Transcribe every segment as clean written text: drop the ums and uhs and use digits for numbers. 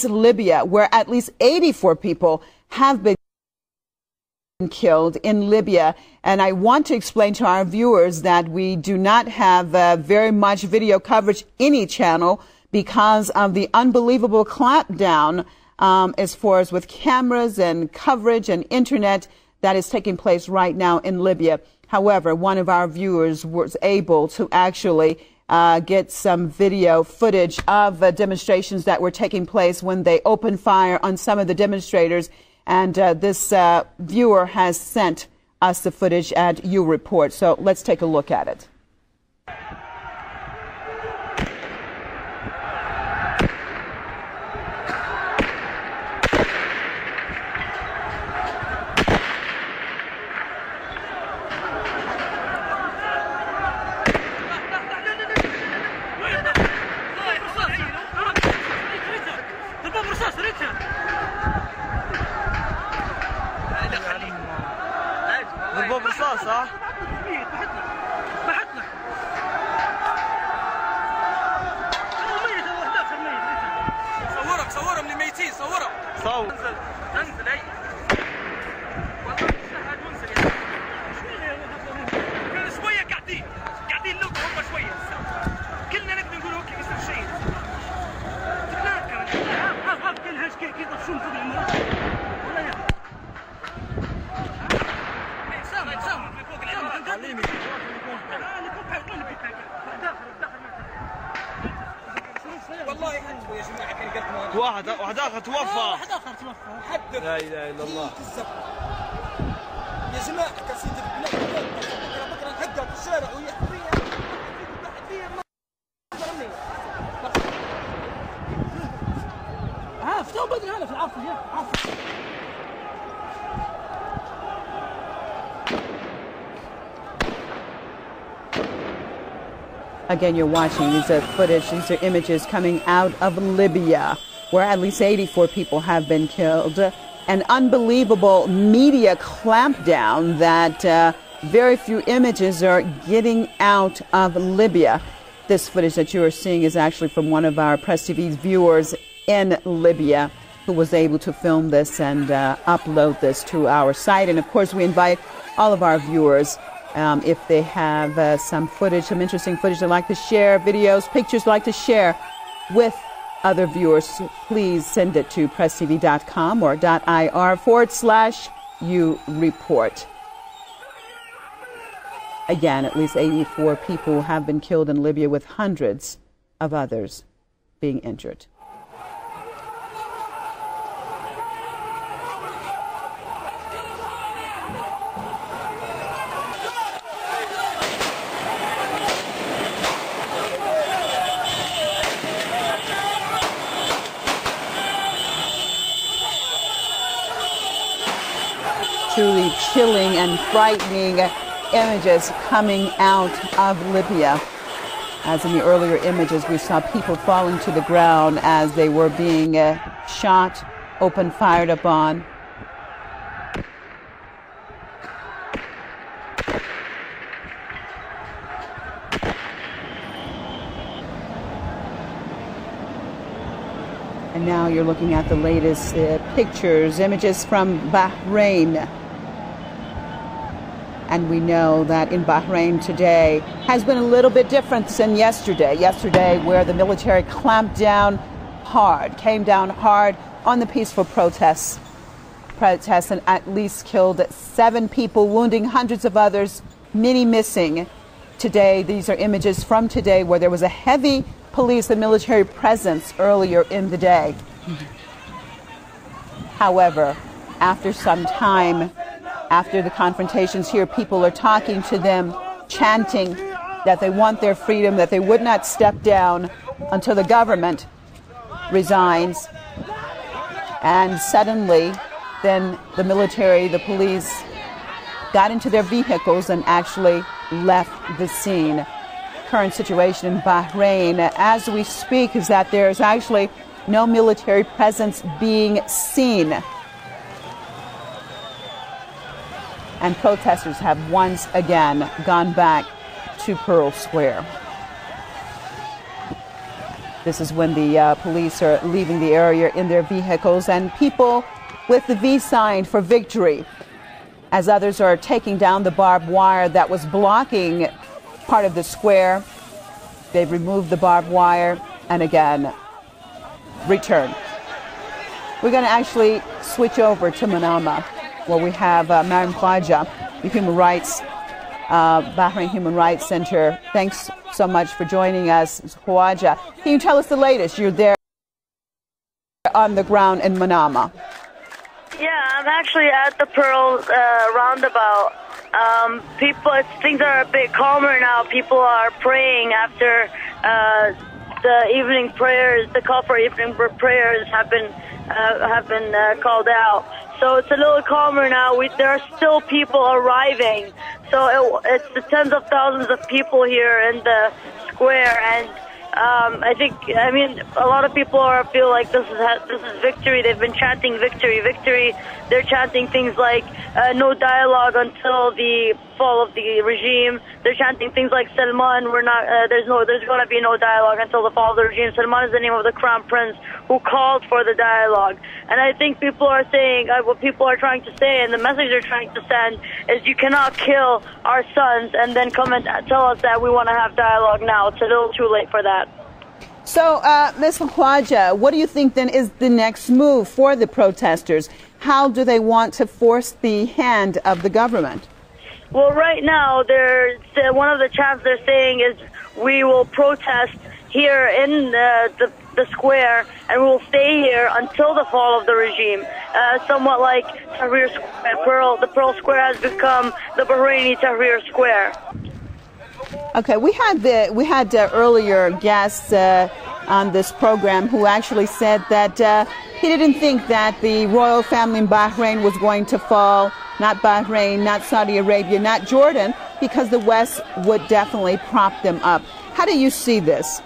Libya, where at least 84 people have been killed in Libya. And I want to explain to our viewers that we do not have very much video coverage any channel because of the unbelievable clampdown as far as with cameras and coverage and internet that is taking place right now in Libya. However, one of our viewers was able to actually get some video footage of demonstrations that were taking place when they opened fire on some of the demonstrators. And this viewer has sent us the footage at You Report. So let's take a look at it. ضربوه برصاص ها؟ بحطنا صورهم اللي ميتين صورهم صور انزل اي والله مستحيل وانزل يا شويه قاعدين نلقوا هم شويه كلنا نقدر نقول اوكي يصير شيء ها كل هالشيء كذا يطفشون فوق العمارات ولا يا والله يا جماعه كان قتلوا واحد اخر توفى لا اله الا الله يا جماعه كاسيد البلاد بكره نحقها في الشارع وهي فتحوا بدري هلا في العفو يا عفو. Again, you're watching these footage, these are images coming out of Libya, where at least 84 people have been killed. An unbelievable media clampdown that very few images are getting out of Libya. This footage that you are seeing is actually from one of our Press TV's viewers in Libya who was able to film this and upload this to our site. And of course, we invite all of our viewers, if they have some footage, some interesting footage they'd like to share, videos, pictures they'd like to share with other viewers, please send it to presstv.com or .ir/You Report. Again, at least 84 people have been killed in Libya, with hundreds of others being injured. Truly chilling and frightening images coming out of Libya. As in the earlier images, we saw people falling to the ground as they were being shot, fired upon. And now you're looking at the latest pictures, images from Bahrain. And we know that in Bahrain today has been a little bit different than yesterday. Yesterday, where the military clamped down hard, came down hard on the peaceful protests and at least killed 7 people, wounding hundreds of others, many missing. Today, these are images from today where there was a heavy police and military presence earlier in the day. However, after some time, after the confrontations here, people are talking to them, chanting that they want their freedom, that they would not step down until the government resigns. And suddenly, then the military, the police, got into their vehicles and actually left the scene. Current situation in Bahrain, as we speak, is that there's actually no military presence being seen. And protesters have once again gone back to Pearl Square. This is when the police are leaving the area in their vehicles, and people with the V sign for victory, as others are taking down the barbed wire that was blocking part of the square. They've removed the barbed wire and again return. We're going to actually switch over to Manama, where we have Mariam Khwaja, the Human Rights, Bahrain Human Rights Center. Thanks so much for joining us, Khwaja. Can you tell us the latest? You're there on the ground in Manama. Yeah, I'm actually at the Pearl roundabout. Things are a bit calmer now. People are praying after the evening prayers. The call for evening prayers have been called out. So it's a little calmer now. There are still people arriving. So it's the tens of thousands of people here in the square, and I mean, a lot of people feel like this is victory. They've been chanting victory, victory. They're chanting things like no dialogue until the fall of the regime. They're chanting things like Salman, there's going to be no dialogue until the fall of the regime. Salman is the name of the crown prince who called for the dialogue. And I think people are saying, what people are trying to say, and the message they're trying to send is, you cannot kill our sons and then come and tell us that we want to have dialogue now. It's a little too late for that. So, Ms. Khwaja, what do you think then is the next move for the protesters? How do they want to force the hand of the government? Well, right now, one of the chants they're saying is, we will protest here in the square, and we will stay here until the fall of the regime. Somewhat like Tahrir Square. The Pearl Square has become the Bahraini Tahrir Square. Okay, we had earlier guests on this program who actually said that he didn't think that the royal family in Bahrain was going to fall. Not Bahrain, not Saudi Arabia, not Jordan, because the West would definitely prop them up. How do you see this?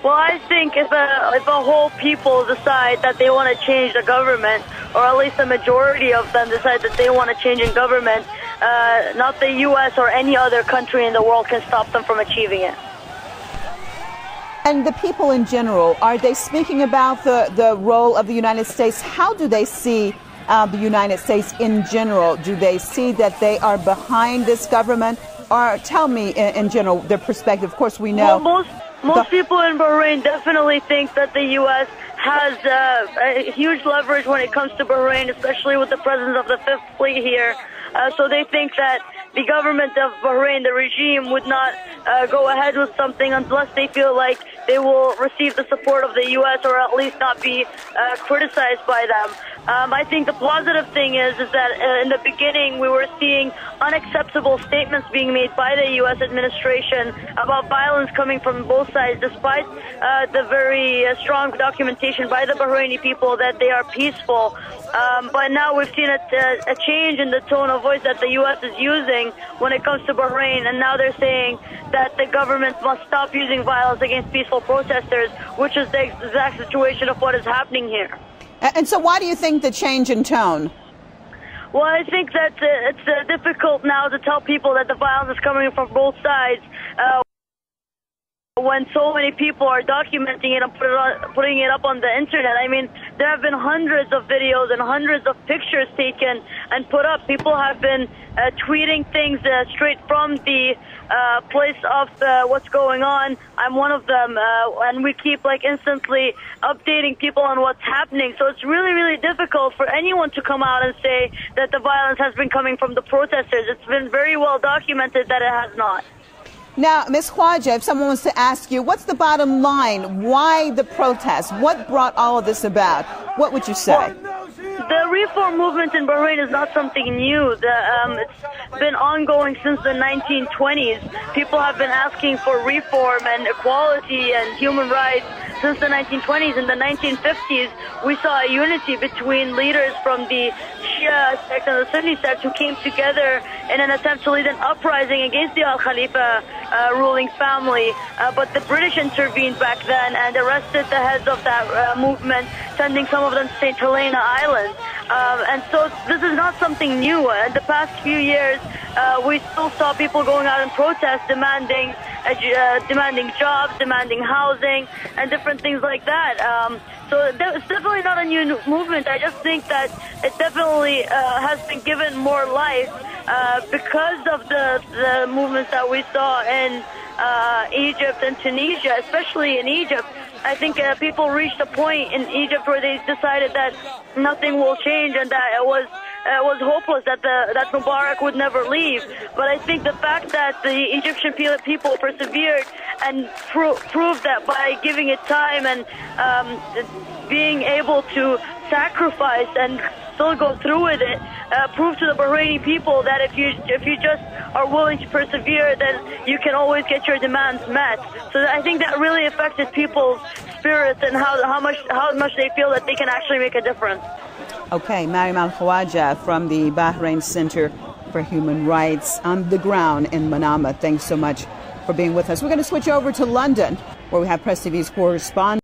Well, I think if a whole people decide that they want to change the government, or at least a majority of them decide that they want to change in government, not the U.S. or any other country in the world can stop them from achieving it. And the people in general, are they speaking about the role of the United States? How do they see the United States in general? Do they see that they are behind this government? Or tell me in general their perspective. Of course, we know. Well, most people in Bahrain definitely think that the U.S. has a huge leverage when it comes to Bahrain, especially with the presence of the Fifth Fleet here. So they think that the government of Bahrain, the regime, would not go ahead with something unless they feel like they will receive the support of the U.S. or at least not be criticized by them. I think the positive thing is that in the beginning we were seeing unacceptable statements being made by the U.S. administration about violence coming from both sides, despite the very strong documentation by the Bahraini people that they are peaceful. But now we've seen a change in the tone of voice that the U.S. is using when it comes to Bahrain, and now they're saying that the government must stop using violence against peaceful protesters, which is the exact situation of what is happening here. And so why do you think the change in tone? Well, I think that it's difficult now to tell people that the violence is coming from both sides when so many people are documenting it and putting it up on the internet. I mean, there have been hundreds of videos and hundreds of pictures taken and put up. People have been tweeting things straight from the place of what's going on. I'm one of them, and we keep instantly updating people on what's happening. So it's really, really difficult for anyone to come out and say that the violence has been coming from the protesters. It's been very well documented that it has not. Now, Ms. Khwaja, if someone was to ask you, what's the bottom line? Why the protest? What brought all of this about? What would you say? The reform movement in Bahrain is not something new. It's been ongoing since the 1920s. People have been asking for reform and equality and human rights since the 1920s. In the 1950s, we saw a unity between leaders from the Shia sect and the Sunni sect who came together in an attempt to lead an uprising against the Al Khalifa ruling family. But the British intervened back then and arrested the heads of that movement, sending some of them to St. Helena Island. And so this is not something new. In the past few years, we still saw people going out in protest demanding demanding jobs, demanding housing, and different things like that. So it's definitely not a new movement. I just think that it definitely has been given more life because of the movements that we saw in Egypt and Tunisia, especially in Egypt. I think people reached a point in Egypt where they decided that nothing will change and that it was hopeless, that Mubarak would never leave. But I think the fact that the Egyptian people persevered and proved that by giving it time and being able to sacrifice and still go through with it, prove to the Bahraini people that if you just are willing to persevere, then you can always get your demands met. So I think that really affected people's spirits and how much they feel that they can actually make a difference. Okay, Mariam Al-Khawaja from the Bahrain Center for Human Rights on the ground in Manama. Thanks so much for being with us. We're going to switch over to London, where we have Press TV's correspondent.